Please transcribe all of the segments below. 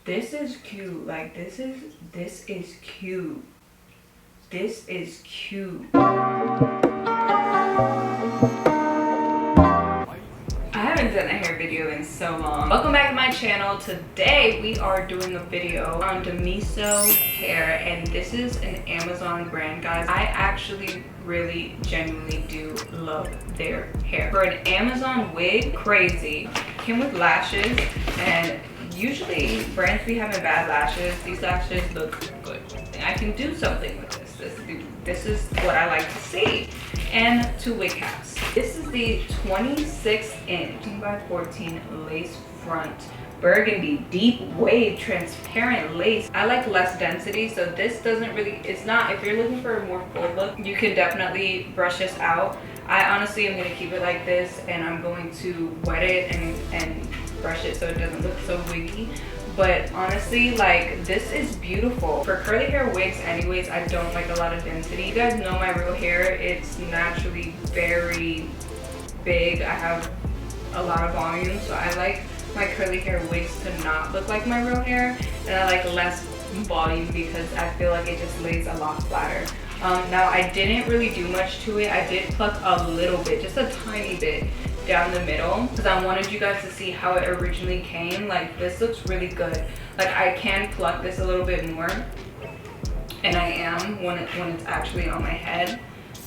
This is cute. Like this is cute. This is cute. I haven't done a hair video in so long. Welcome back to my channel. Today we are doing a video on Domiso hair, and this is an Amazon brand, guys. I actually really genuinely do love their hair. For an Amazon wig, crazy. Came with lashes, and usually brands be having bad lashes. These lashes look good. I can do something with this. This is what I like to see. And 2 wig caps. This is the 26-inch 14 lace front burgundy deep wave transparent lace. I like less density, so this doesn't really, it's not, if you're looking for a more full look, you can definitely brush this out. I honestly am going to keep it like this, and I'm going to wet it and brush it so it doesn't look so wiggy. But honestly, like, this is beautiful. For curly hair wigs anyways, I don't like a lot of density. You guys know my real hair, it's naturally very big. I have a lot of volume, so I like my curly hair wigs to not look like my real hair, and I like less volume because I feel like it just lays a lot flatter. Now I didn't really do much to it. I did pluck a little bit, just a tiny bit down the middle, because I wanted you guys to see how it originally came. Like, this looks really good. Like, I can pluck this a little bit more, and I am when it's actually on my head,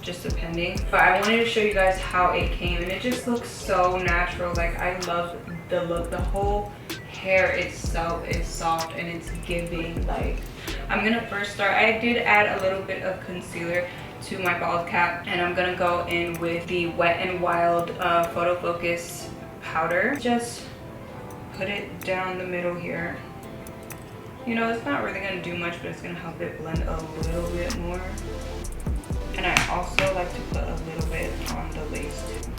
just depending. But I wanted to show you guys how it came, and it just looks so natural. Like, I love the look. The whole hair itself is soft and it's giving. Like, I'm gonna first start, I did add a little bit of concealer to my bald cap, and I'm gonna go in with the Wet n Wild Photo Focus powder. Just put it down the middle here. You know, it's not really gonna do much, but it's gonna help it blend a little bit more. And I also like to put a little bit on the lace too.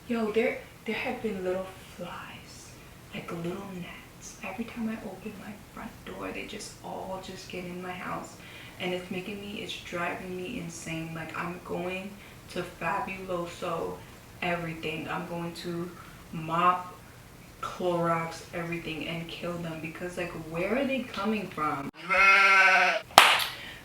Yo, there have been little flies, like little gnats. Every time I open my front door, they just all get in my house, and it's driving me insane. Like, I'm going to Fabuloso everything. I'm going to mop, Clorox everything, and kill them, because like, where are they coming from?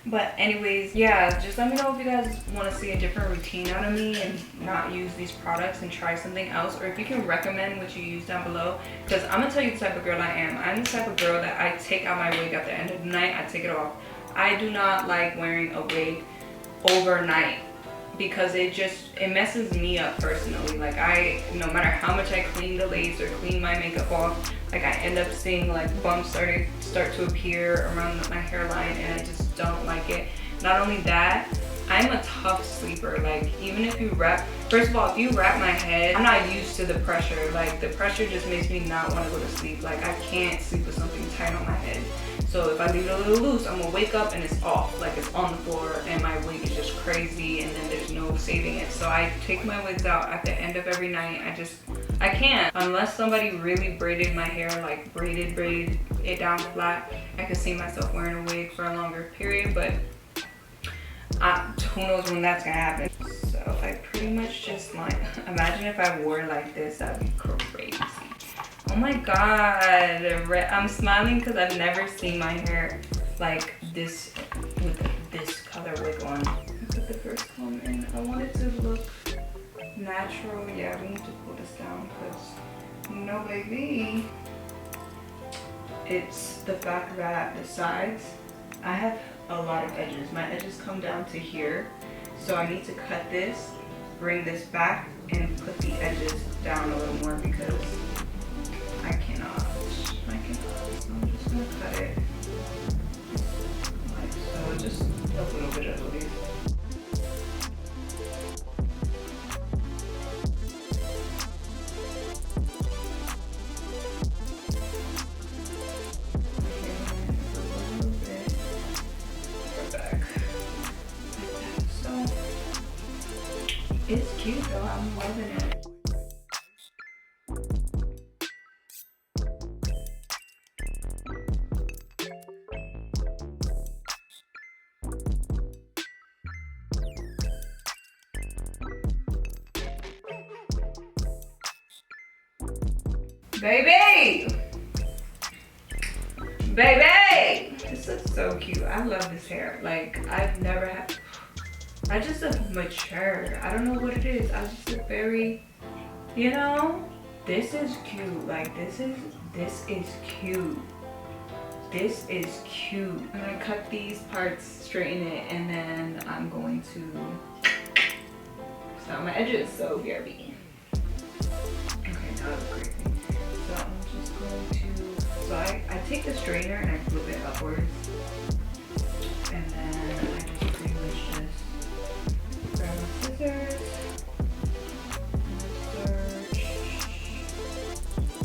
But anyways, yeah, just let me know if you guys want to see a different routine out of me and not use these products and try something else, or if you can recommend what you use down below, because I'm gonna tell you the type of girl I am. I'm the type of girl that I take out my wig at the end of the night. I take it off. I do not like wearing a wig overnight, because it messes me up personally. Like, no matter how much I clean the lace or clean my makeup off, like, I end up seeing like bumps start to appear around my hairline, and I just don't like it. Not only that, I'm a tough sleeper. Like, even if you wrap, first of all, if you wrap my head, I'm not used to the pressure. Like, the pressure just makes me not want to go to sleep. Like, I can't sleep with something tight on my head. So if I leave it a little loose, I'm gonna wake up and it's off, like it's on the floor, and my wig is just crazy, and then there's no saving it. So I take my wigs out at the end of every night. I can't, unless somebody really braided my hair, like braided it down flat. I could see myself wearing a wig for a longer period, but who knows when that's gonna happen. So I pretty much just, like, imagine if I wore like this, that'd be crazy. Oh my god, I'm smiling because I've never seen my hair like this with this color wig on. I put the first comb in. I want it to look natural. Yeah, we need to pull this down because, you know, baby, it's the fact that the sides, I have a lot of edges. My edges come down to here, so I need to cut this, bring this back, and put the edges down a little more, because I cannot. So I'm just gonna cut it like so, just a little bit of relief. So it's cute though, I'm loving it. Baby! Baby! This looks so cute. I love this hair. Like, I've never had... I just look mature. I don't know what it is. I just look very, you know? This is cute. Like, this is cute. This is cute. I'm gonna cut these parts, straighten it, and then I'm going to style my edges. So BRB. Okay, now it's crazy. So I'm just going to, so I take the straightener and I flip it upwards. And then I just pretty much just grab my scissors.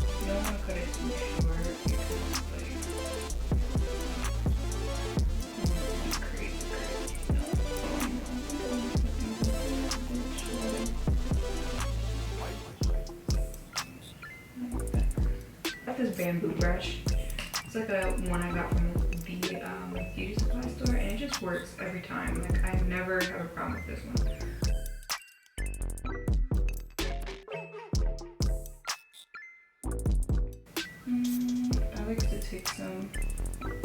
You don't want to cut it too short because like, it's crazy. I got this bamboo brush. It's like a one I got from the beauty supply store, and it just works every time. Like, I never have a problem with this one. I like to take some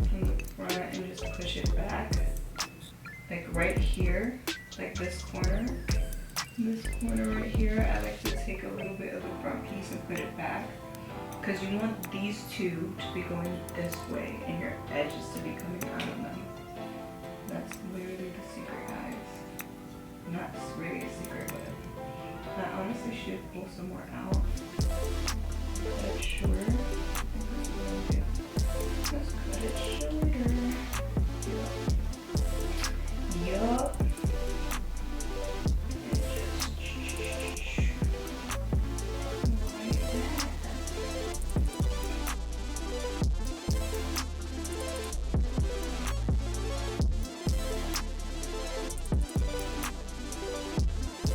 from the front and just push it back, like right here, like this corner. This corner right here, I like to take a little bit of the front piece and put it back. Because you want these two to be going this way and your edges to be coming out of them. That's literally the secret, guys. Not really a secret, but I honestly should pull some more out. Cut it shorter. Let's cut it shorter. Yup.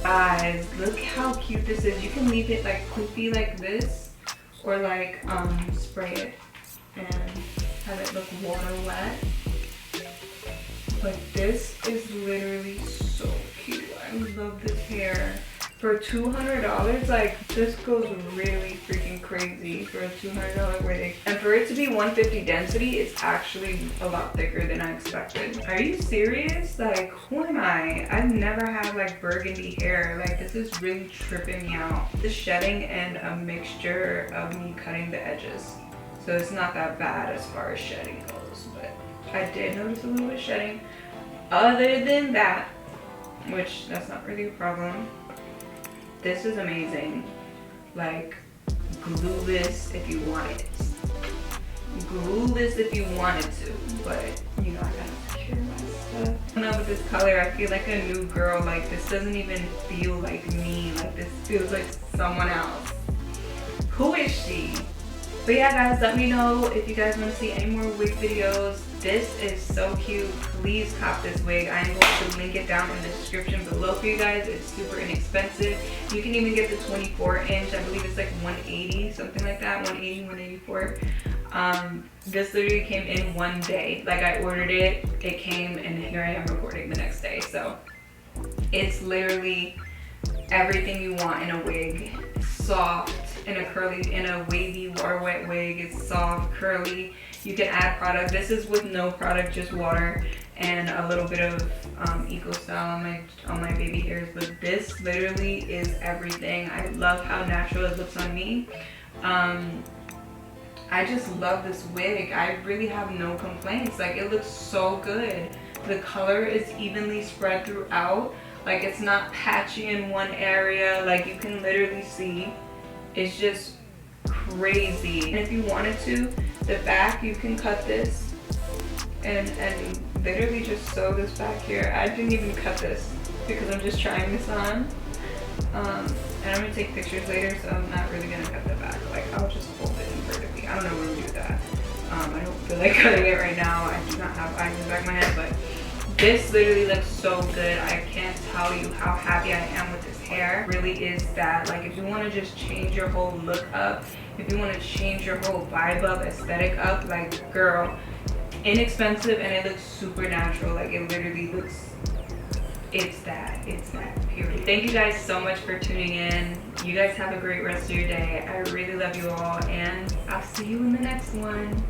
Guys, look how cute this is. You can leave it like poofy like this, or like spray it and have it look water wet. But this is literally so cute. I love this hair. For $200, like, this goes really freaking crazy for a $200 wig. And for it to be 150 density, it's actually a lot thicker than I expected. Are you serious? Like, who am I? I've never had like burgundy hair. Like, this is really tripping me out. The shedding and a mixture of me cutting the edges. So it's not that bad as far as shedding goes, but I did notice a little bit of shedding. Other than that, which that's not really a problem. This is amazing. Like, glue this if you want it. Glue this if you wanted to, but you know, I gotta secure my stuff. I don't know, with this color, I feel like a new girl. Like, this doesn't even feel like me. Like, this feels like someone else. Who is she? But yeah, guys, let me know if you guys want to see any more wig videos. This is so cute. Please cop this wig. I am going to link it down in the description below for you guys. It's super inexpensive. You can even get the 24-inch. I believe it's like 180, something like that. 180, 184. This literally came in one day. Like, I ordered it, it came, and here I am recording the next day. So it's literally everything you want in a wig. Soft, in a curly, in a wavy water wet wig. It's soft, curly. You can add product. This is with no product, just water and a little bit of Eco Style on my baby hairs. But this literally is everything. I love how natural it looks on me. I just love this wig. I really have no complaints. Like, it looks so good. The color is evenly spread throughout. Like, it's not patchy in one area. Like, you can literally see. It's just crazy. And if you wanted to, the back, you can cut this and literally just sew this back here. I didn't even cut this because I'm just trying this on. And I'm gonna take pictures later, so I'm not really gonna cut the back. Like, I'll just fold it in vertically. I don't know when to do that. I don't feel like cutting it right now. I do not have eyes in the back of my head, but this literally looks so good. I can't tell you how happy I am with this hair. It really is that, like, if you want to just change your whole look up, if you want to change your whole vibe up, aesthetic up, like, girl, inexpensive, and it looks super natural. Like, it literally looks it's that period. Thank you guys so much for tuning in. You guys have a great rest of your day. I really love you all, and I'll see you in the next one.